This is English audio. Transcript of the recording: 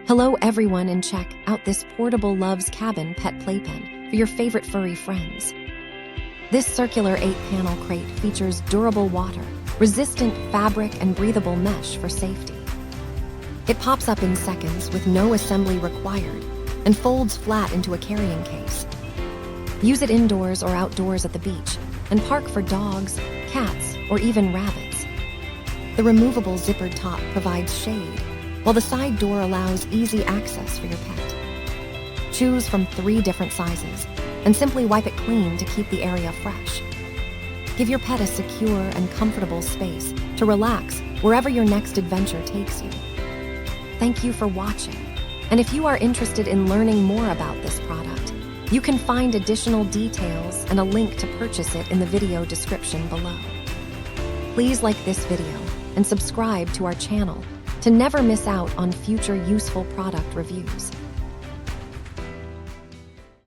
Hello everyone, and check out this portable Love's Cabin pet playpen for your favorite furry friends. This circular 8-panel crate features durable water, resistant fabric, and breathable mesh for safety. It pops up in seconds with no assembly required and folds flat into a carrying case. Use it indoors or outdoors at the beach and park for dogs, cats, or even rabbits. The removable zippered top provides shade, while the side door allows easy access for your pet. Choose from 3 different sizes and simply wipe it clean to keep the area fresh. Give your pet a secure and comfortable space to relax wherever your next adventure takes you. Thank you for watching, and if you are interested in learning more about this product, you can find additional details and a link to purchase it in the video description below. Please like this video and subscribe to our channel to never miss out on future useful product reviews.